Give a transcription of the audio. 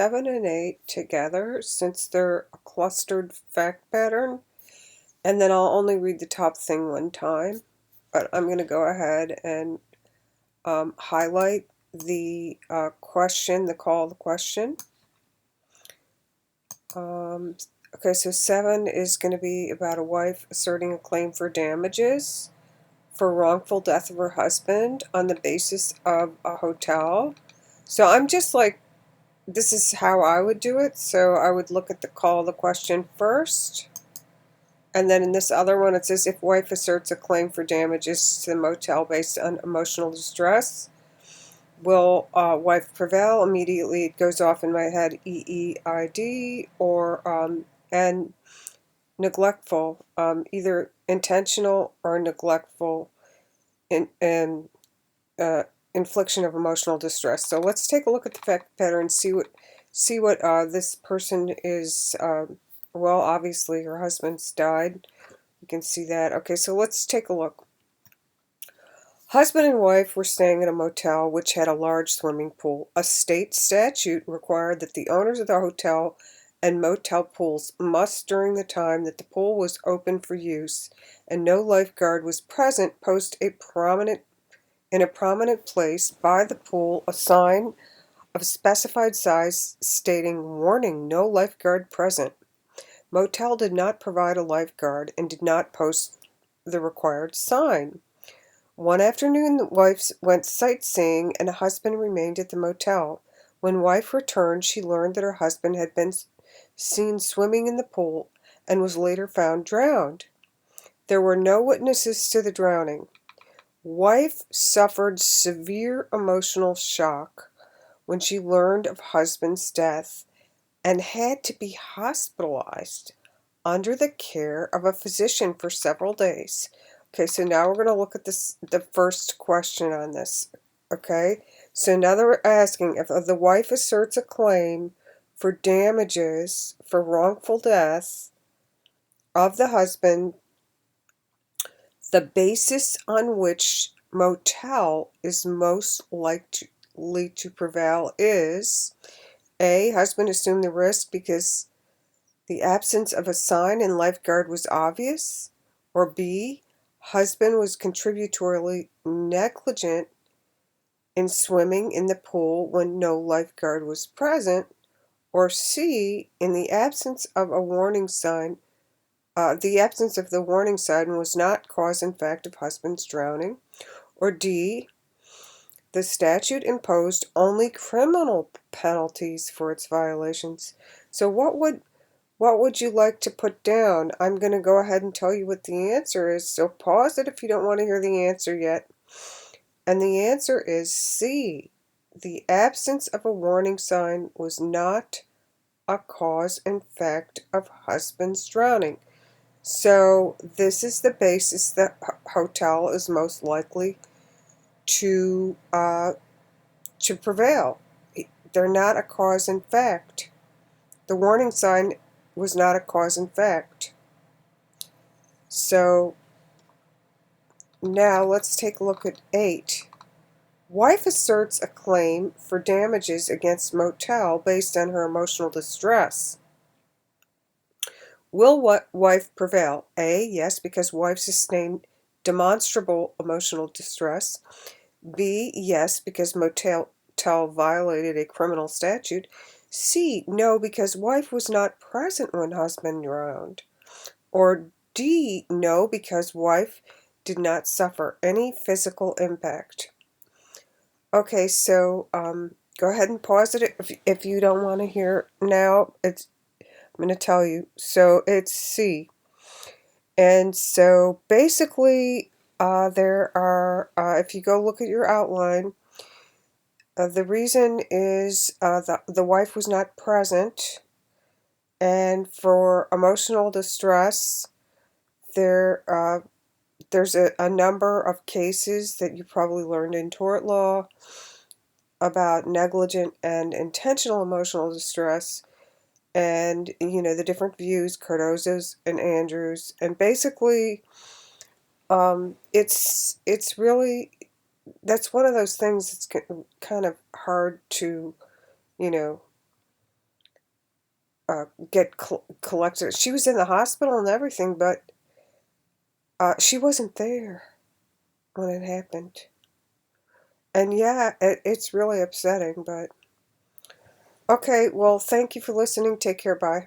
7 and 8 together since they're a clustered fact pattern, and then I'll only read the top thing one time, but I'm going to go ahead and highlight the question, the call to question. Okay, so 7 is going to be about a wife asserting a claim for damages for wrongful death of her husband on the basis of a hotel. So I'm just like, this is how I would do it. So I would look at the call the question first. And then in this other one, it says if wife asserts a claim for damages to the motel based on emotional distress, will wife prevail? Immediately it goes off in my head EEID or and neglectful, either intentional or neglectful in infliction of emotional distress. So let's take a look at the fact pattern and see what this person is. Well, obviously her husband's died. You can see that. Okay, so let's take a look. Husband and wife were staying at a motel which had a large swimming pool. A state statute required that the owners of the hotel and motel pools must, during the time that the pool was open for use and no lifeguard was present, post in a prominent place by the pool a sign of specified size stating, "Warning, no lifeguard present." Motel did not provide a lifeguard and did not post the required sign. One afternoon the wife went sightseeing and the husband remained at the motel. When wife returned, she learned that her husband had been seen swimming in the pool and was later found drowned. There were no witnesses to the drowning. Wife suffered severe emotional shock when she learned of husband's death and had to be hospitalized under the care of a physician for several days. Okay, so now we're going to look at the first question on this. Okay, so now they're asking if the wife asserts a claim for damages for wrongful death of the husband, the basis on which motel is most likely to prevail is A. Husband assumed the risk because the absence of a sign and lifeguard was obvious, or B. Husband was contributorily negligent in swimming in the pool when no lifeguard was present, or C. In the absence of a warning sign, the absence of the warning sign was not cause and fact of husband's drowning, or D. The statute imposed only criminal penalties for its violations. So what would you like to put down? I'm going to go ahead and tell you what the answer is, so pause it if you don't want to hear the answer yet. And the answer is C. The absence of a warning sign was not a cause and fact of husband's drowning. So this is the basis that hotel is most likely to prevail. They're not a cause and fact. The warning sign was not a cause and fact. So now let's take a look at 8. Wife asserts a claim for damages against motel based on her emotional distress. Will wife prevail? A. Yes, because wife sustained demonstrable emotional distress. B. Yes, because motel violated a criminal statute. C. No, because wife was not present when husband drowned. Or D. No, because wife did not suffer any physical impact. Okay, so go ahead and pause it if you don't want to hear now. I'm going to tell you. So it's C. And so basically there are, if you go look at your outline, the reason is the wife was not present, and for emotional distress, there's a number of cases that you probably learned in tort law about negligent and intentional emotional distress, and the different views, Cardozo's and Andrews, and basically it's really, that's one of those things that's kind of hard to, you know, get collected. She was in the hospital and everything, but she wasn't there when it happened. And yeah, it's really upsetting, but okay, well, thank you for listening. Take care. Bye.